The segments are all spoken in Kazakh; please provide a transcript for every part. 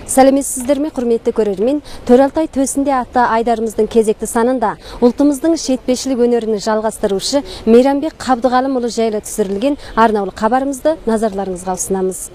Сәлеметсіздер ме, құрметті көрермен? Төралтай төсінде атты айдарымыздың кезекті санында ұлтымыздың шетпешілік өнерін жалғастырушы Мейрамбек Қабдығалымұлы жайлы түсірілген арнаулы хабарымызды назарларыңызға ұсынамыз.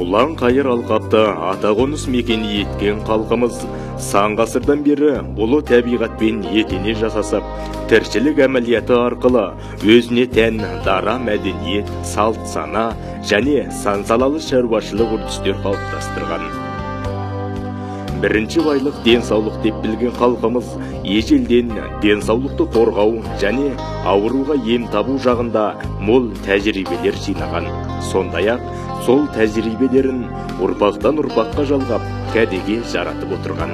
Ұлан қайыр алқапты атақоныс мекені еткен халқымыз сан ғасырдан бері ұлы табиғатпен етене жасасып, тіршілік әмәлияты арқылы өзіне тән дара мәдениет, салт сана және сан-салалы шаруашылық үрдістер қалыптастырған. Бірінші байлық денсаулық деп білген халқымыз ежелден денсаулықты қорғау және ауруға ем табу жағында мол тәжірибелер жинаған. Сондай-ақ сол тәжірибелерін ұрпақтан ұрпаққа жалғап, кәдеге жаратып отырған.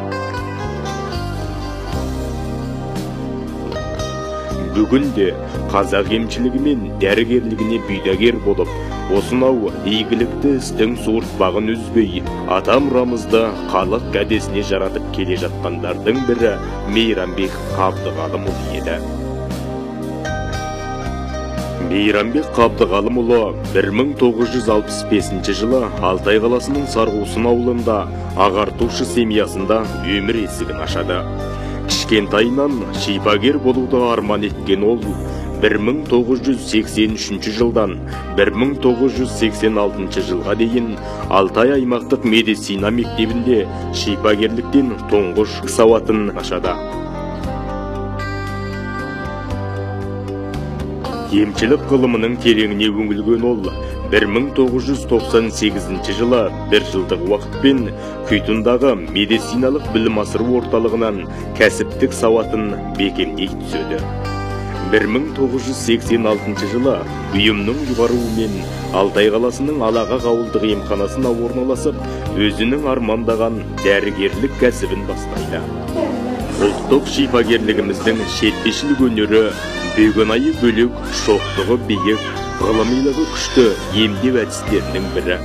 Бүгінде қазақ емшілігі мен дәрігерлігіне бұйдагер болып, осынау игілікті істің суыртпағын үзбей, ата мұрамызды халық кәдесіне жаратып келе жатқандардың бірі Мейрамбек Қабдығалымұлы еді. Мейрамбек Қабдығалымұлы 1965 жылы Алтай қаласының Сарғусын ауылында ағартушы семьясында өмір есігін ашады. Кішкентайынан шипагер болуды арман еткен ол 1983 жылдан 1986 жылға дейін Алтай аймақтық медицина мектебінде шипагерліктен тұңғыш сауатын ашады. Емшілік ғылымының тереңіне үңілген ол 1998 жылы бір жылдық уақытпен Күйтұндағы медициналық білім асыру орталығынан кәсіптік сауатын бекемдей түседі. 1986 жылы ұйымның ұйғаруымен Алтай қаласының Алағақ ауылдық емханасына орналасып, өзінің армандаған дәрігерлік кәсібін бастайды. Ұлттық шипагерлігіміздің шетпешілік өнері бөгенайы бөлек, шоқтығы биік, ғылымилығы күшті емдеу әдістерінің бірі.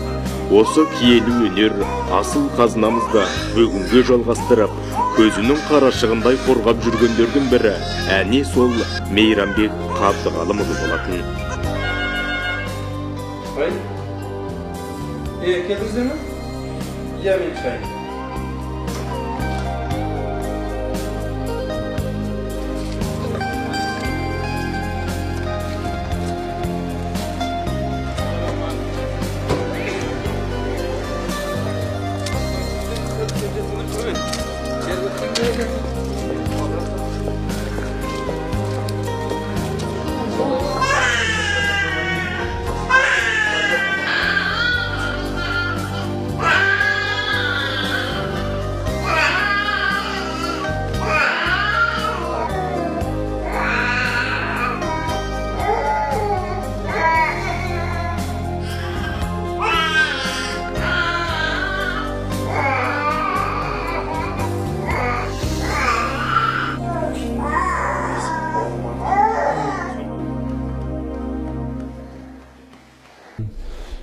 Осы киелі өнер асыл қазынамызды бүгінге жалғастырып, көзінің қарашығындай қорғап жүргендердің бірі әне сол Мейрамбек Қабдығалымұлы болатын. Келдіңіздер ме? Иә, мен шайын.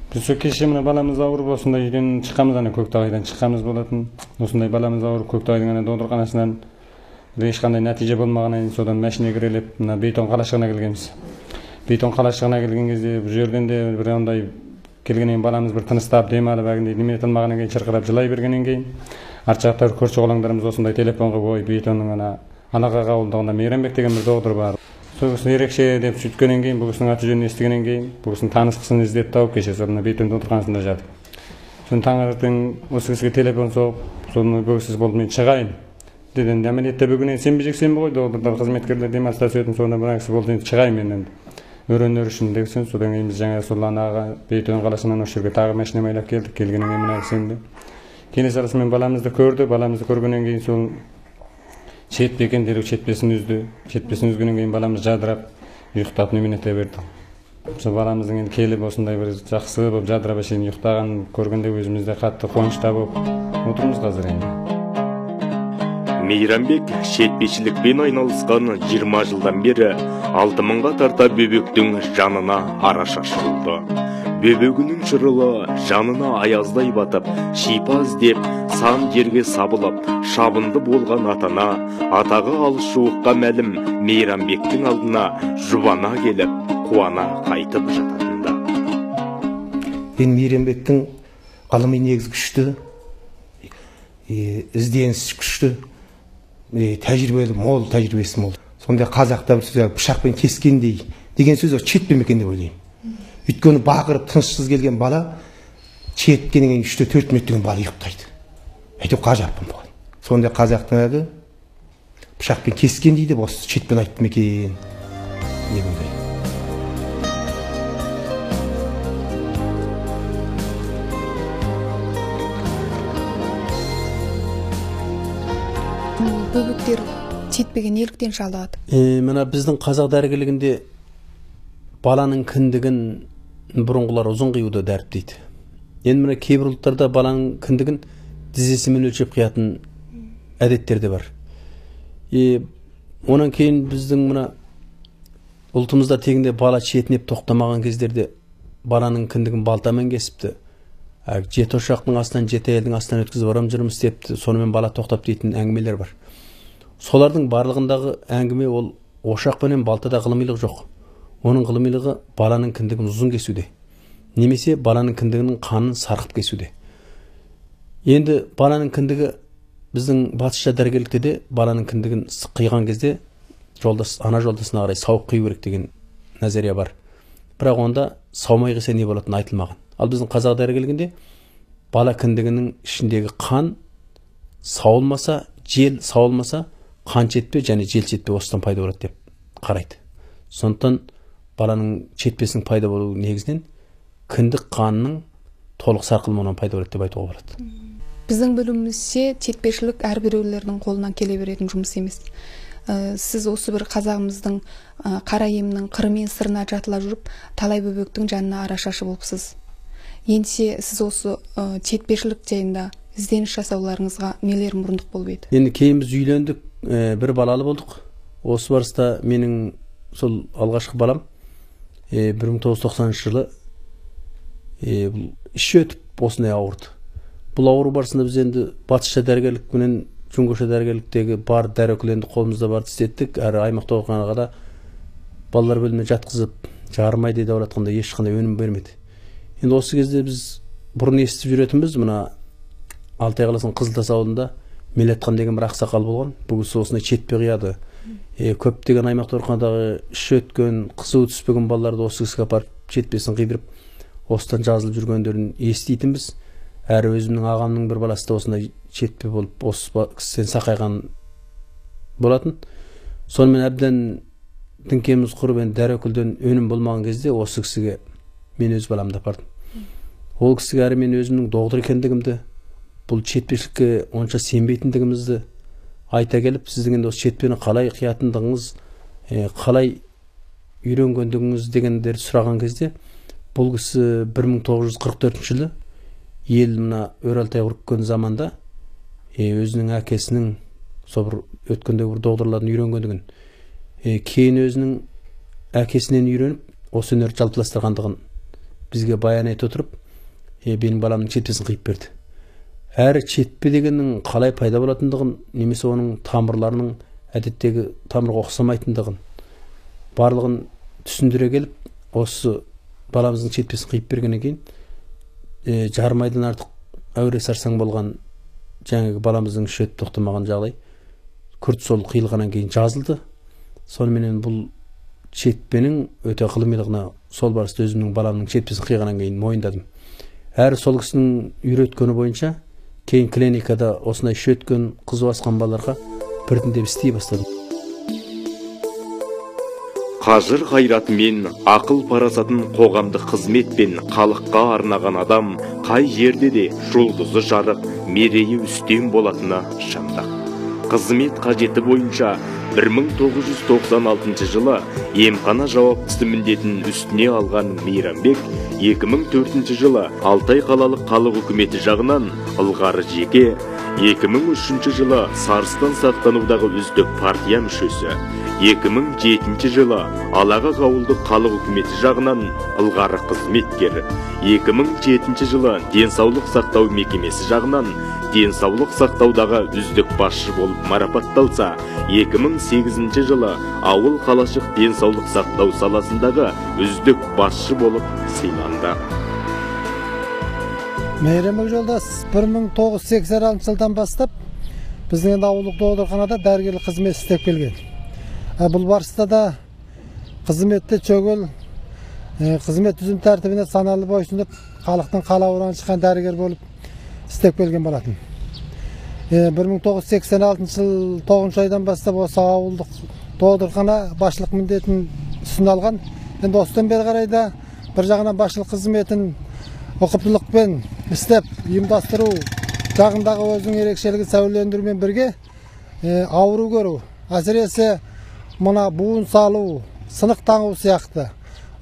Біз кеше мына баламыз ауырып осындай үйден шыққанбыз, ана Көктағайдан шыққанбыз болатын. Осындай баламыз ауырып Көктағайдың ана донорханасынан ешқандай нәтиже болмағаннан кейін содан машина кірелеп мына бетон қалашығына келгенбіз. Бетон қалашығына келген кезде бұл жерден де бір ондай келгеннен баламыз бір тыныстап демалып әгіндей неме тынмағаннан кейін шырқырап жылай бергеннен кейін арт жақтағы көрші қолаңдарымыз осындай телефонға қойып бетонның ана Алағақ ауылдығында Мейрамбек деген бір доктор бар. Сол кісі ерекше деп сөйткеннен кейін, бұл кісінің аты жөнін естігеннен кейін, бұл кісінің танысқысын іздеп тауып кеше соны бетон отырғансында жатып. Соны таңертең осы кісіге телефон соғып, соны бөгсіз болды, мен шығайын. Деді, әмелиетте бүгін сенбі жексенбі ғой, докторлар қызметкерлер демонстрация өтін, соны бір кісі болды, шығайын мен енді. Өрендер үшін дегісін, содан кейін біз жаңа сол анаға бетон қаласынан осы жерге тағы машина майлап келдік, келгеннен кейін мына кісімді. Келесі арасымен баламызды көрді, баламызды көргеннен кейін сол шетпе екен, дереу шетпесін үзді. Шетпесін үзгеннен кейін баламыз жадырап, ұйықтап неменете берді. Сол баламыздың енді келіп осындай бір жақсы болып жадырап әшейін ұйықтаған көргенде өзімізде қатты қуанышта болып отырмыз қазір енді. Мейрамбек шетпешілікпен айналысқан 20 жылдан бері 6000-ға тарта бөбектің жанына араша болды. бөбегінің шырылы жанына аяздай батып, шипа іздеп сан жерге сабылып, шабынды болған атана, атағы алыс жуыққа мәлім Мейрамбектің алдына жұбана келіп, қуана қайтып жататында. Мейрамбектің ғылыми негізі күшті, ізденіс күшті, тәжірибелі мол, тәжірибесі мол. Сонда қазақта бір сөз пышақпен кескендей деген сөз четпен екен деп ойлаймын. Өйткені бақырып тынышсыз келген бала четкеннен кейін 3-4 минут деген бала ұйықтайды. Әйтеуір ғажаппын бұған. Сонда қазақтың әлі пышақпен кескендей деп осы четпен айттым екен деп ойлаймын. Бөбектер четпеген неліктен шалады? Мына біздің қазақ дәрігерлігінде баланың кіндігін бұрынғылар ұзын қиюды дәріптейді. Енді мына кейбір ұлттарда баланың кіндігін тізесімен өлшеп қиятын әдеттер де бар. Онан кейін біздің мына ұлтымызда тегінде бала шетінеп тоқтамаған кездерде баланың кіндігін балтамен кесіпті. Жеті ошақтың астынан, жеті әйелдің астынан өткізіп ырым жырым істепті, сонымен бала тоқтап дейтін әңгімелер бар. Солардың барлығындағы әңгіме ол ошақ пенен балтада ғылымилық жоқ. Оның ғылымилығы баланың кіндігін ұзын кесуде, немесе баланың кіндігінің қанын сарқып кесуде. Енді баланың кіндігі біздің батысша дәрігерлікте де баланың кіндігін қиған кезде ана жолдасына қарай сауып қию керек деген назария бар. Бірақ онда саумай қиса не болатыны айтылмаған. Ал біздің қазақ дәрігерлігінде бала кіндігінің ішіндегі қан сауылмаса, жел сауылмаса, қан жетпе және жел жетпе осыдан пайда болады деп қарайды. Сондықтан баланың жетпесінің пайда болу негізінен кіндік қанының толық сарқылмауынан пайда болады деп айтуға болады. Біздің бөлімімізше жетпешілік әрбіреулердің қолынан келе беретін жұмыс емес. Сіз осы бір қазағымыздың қара емнің қырымен сырына жатыла жүріп, талай бөбектің жанына арашашы болыпсыз. Ендіше сіз осы жетпешілік жайында ізденіс жасауларыңызға нелер мұрындық болып еді? Енді кейін біз үйлендік, бір балалы болдық. Осы барыста менің сол алғашқы балам 1990 жылы іші өтіп осындай ауырды. Бұл ауыру барысында біз енді батысша дәрігерлік менен Жүңгіше дәрігерліктегі бар дәрігерлерді қолымызда барды істеттік. Әрі аймақта оқығанға да балалар бөліміне жатқызып жарымайды деп ауратқанда ешқандай өнім бермеді. Енді осы кезде біз бұрын естіп жүретінбіз, мына Алтай қаласының Қызылтас ауылында Мелетхан деген бір ақсақал болған. Бұл кісі осындай четпе қияды. Көптеген аймақта оқығандағы іші өткен, қызуы түспеген балаларды осы кісіге апарып четпесін қидырып, осыдан жазылып жүргендерін еститінбіз. Әрі өзімнің ағамның бір баласы да осындай четпе болып, осы кісіден сақайған болатын. Сонымен әбден діңкеміз құрып, дәрекілден өнім болмаған кезде осы кісіге мен өз баламды апардым. Ол кісіге әрі мен өзімнің доғдыр екендігімді, бұл четпешілікке онша сенбейтіндігімізді айта келіп, сіздің енді осы четпені қалай қиятындығыңыз, қалай үйренгендігіңіз дегендерді сұраған кезде, бұл кісі 1944 жылы ел мына Өралтай құрыққан заманда өзінің әкесінің сол бір өткендегі бір доғдырлардың үйренгендігін, кейін өзінің әкесінен үйреніп, осы өнерді жалпыластырғандығын бізге баян ете отырып, менің баламның четпесін қиып берді. Әрі четпе дегеннің қалай пайда болатындығын, немесе оның тамырларының әдеттегі тамырға ұқсамайтындығын барлығын түсіндіре келіп, осы баламыздың четпесін қиып бергеннен кейін жарым айдан артық әуре сарсаң болған жаңағы баламыздың іші өтіп тоқтамаған жағдай күрт сол қиылғаннан кейін жазылды. Соныменен бұл четпенің өте ғылымилығына сол барыста өзімнің баламның четпесін қиғаннан кейін мойындадым. Әрі сол кісінің үйреткені бойынша кейін клиникада осындай іші өткен, қызу асқан балаларға біртіндеп істей бастадым. Қажыр қайратымен, ақыл парасатын қоғамдық қызметпен халыққа арнаған адам қай жерде де жұлдызы жарық, мерейі үстем болатыны шындық. Қызмет қажеті бойынша 1996 жылы емхана жауаптысы міндетін үстіне алған Мейрамбек 2004 жылы Алтай қалалық халық үкіметі жағынан ылғары жеке, 2003 жылы Сарыстан сақтанудағы үздік партия мүшесі, 2007 жылы Алағақ ауылдық халық үкіметі жағынан ылғары қызметкер. 2007 жылы денсаулық сақтау мекемесі жағынан денсаулық сақтаудағы үздік басшы болып марапатталса, 2008 жылы ауыл қалашық денсаулық сақтау саласындағы үздік басшы болып сыйланды. Мейрамбек Жолдас 1986 жылдан бастап біздің ауылдық дәрігерлік дәрігерлік қызмет істеп келген. Бұл барыста да қызметте чөгіл, қызмет түзім тәртібіне саналы бойсынып, халықтың қалауынан шыққан дәрігер болып істеп келген болатын. 1986 жыл 9 айдан бастап осы ауылдық дәрігерлік басшылық міндетін үстіне алған. Енді осыдан бері қарай да бір жағынан басшылық қызметін ұқыптылықпен істеп, ұйымдастыру жағындағы өзінің ерекшелігі сәулелендірумен бірге ауру көру, әсіресе мына буын салу, сынық таңу сияқты.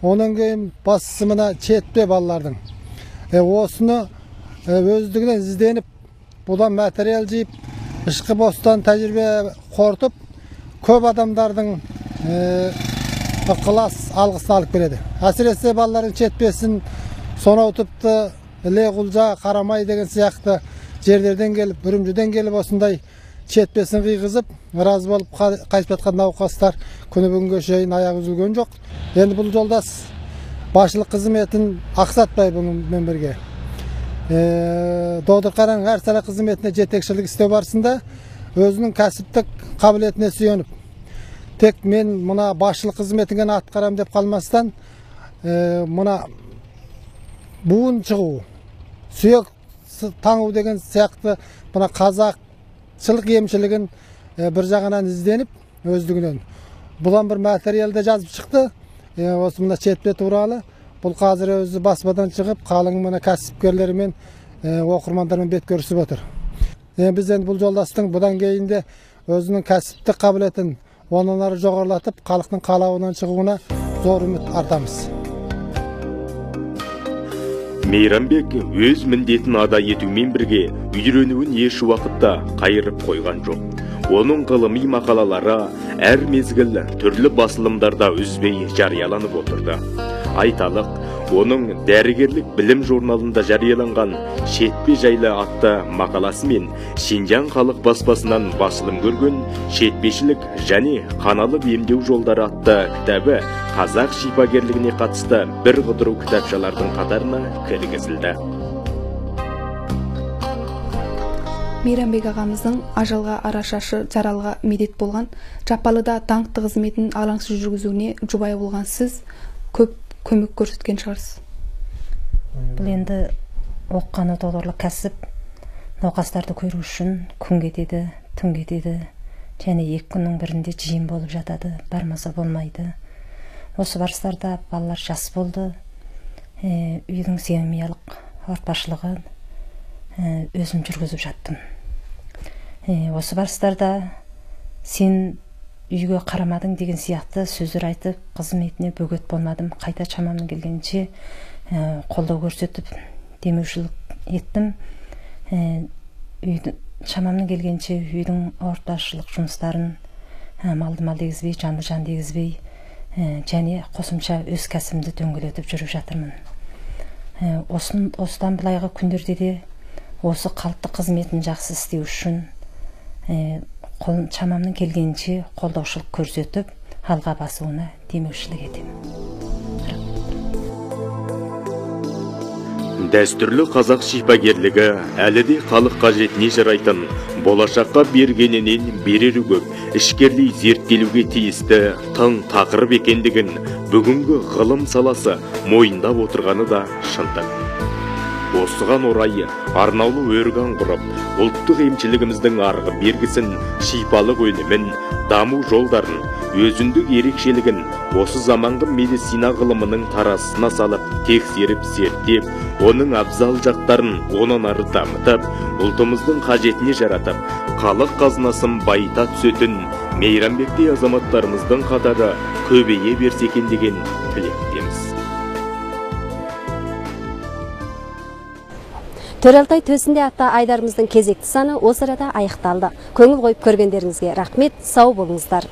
Оның кейін бастысы мына четпе балалардың. Осыны өздігінен ізденіп, бұдан материал жиып, ішкі бостан тәжірибе қорытып, көп адамдардың ықылас алғысын алып береді. Әсіресе балалардың четпесін сонау тіпті Іле-Құлжа, Қарамай деген сияқты жерлерден келіп, Үрімжіден келіп осындай четпесін қиғызып, разы болып қайтып жатқан науқастар күні бүгінге шейін аяғы үзілген жоқ. Енді бұл Жолдас басшылық қызметін ақсатпай бұнымен бірге Додырқараның әр сала қызметіне жетекшілік істеу барысында өзінің кәсіптік қабілетіне сүйеніп, тек мен мына басшылық қызметінен атқарам деп қалмастан, мына буын шығу, сүйек таңу деген сияқты мына қазақшылық емшілігін бір жағынан ізденіп, өздігінен. Бұдан бір материалда жазып шықты, осы мына четпе туралы. Бұл қазір өзі баспадан шығып, қалың мына кәсіпкерлерімен, оқырмандармен бет көрісіп отыр. Біз енді бұл Жолдастың бұдан кейінде өзінің кәсіптік қабілетін онан ары жоғарылатып, халықтың қалауынан шығуына зор үміт артамыз. Мейрамбек өз міндетін ада етумен бірге үйренуін еш уақытта қайырып қойған жоқ. Оның ғылыми мақалалары әр мезгіл түрлі басылымдарда үзбей жарияланып отырды. Айталық, оның дәрігерлік білім журналында жарияланған «Шетпе жайлы» атты мақаласы мен Шинжаң халық баспасынан басылым көрген «Шетпешілік және қаналы емдеу жолдары» атты кітабы қазақ шипагерлігіне қатысты бір қыдыру кітапшалардың қатарына кіргізілді. Мейрамбек ағамыздың ажалға арашашы жаралға медет болған, Жапалыда даңқты қызметін алаңсыз жүргізуіне жұбайы болған сіз көп көмек көрсеткен шығарсыз. Бұл енді оққаны доғырлы кәсіп, науқастарды көру үшін күн кетеді, түн кетеді, және 2 күннің бірінде жиын болып жатады, бармаса болмайды. Осы барыстарда балалар жас болды, үйдің семьялық орташылығын өзім жүргізіп жаттым. Осы барыстарда сен үйге қарамадың деген сияқты сөздер айтып, қызметіне бөгет болмадым, қайта шамамның келгенше қолдау көрсетіп, демеушілік еттім. Шамамның келгенше үйдің орташылық жұмыстарын малды-мал дегізбей, жанды-жан дегізбей, және қосымша өз кәсібімді дөңгелетіп жүріп жатырмын. Осыдан былайғы күндерде де осы қалыпты қызметін жақсы істеу үшін шамамның келгенше қолдаушылық көрсетіп, алға басуына демеушілік етемін. Дәстүрлі қазақ шипагерлігі әлі де халық қажетіне жарайтын, болашаққа бергенінен берері көп, ішкерлей зерттелуге тиісті тың тақырып екендігін бүгінгі ғылым саласы мойындап отырғаны да шындық. Осыған орай арнаулы өрган құрып, ұлттық емшілігіміздің арғы бергісін, шипалық өнімін, даму жолдарын, өзіндік ерекшелігін осы заманғы медицина ғылымының тарасына салып, тексеріп, зерттеп, оның абзал жақтарын онан ары дамытып, ұлтымыздың қажетіне жаратып, халық қазынасын байыта түсетін Мейрамбектей азаматтарымыздың қатары көбейе берсе екен деген тілектеміз. Төрелтай төсінде атты айдарымыздың кезекті саны осы арада аяқталды. Көңіл қойып көргендеріңізге рахмет, сау болыңыздар.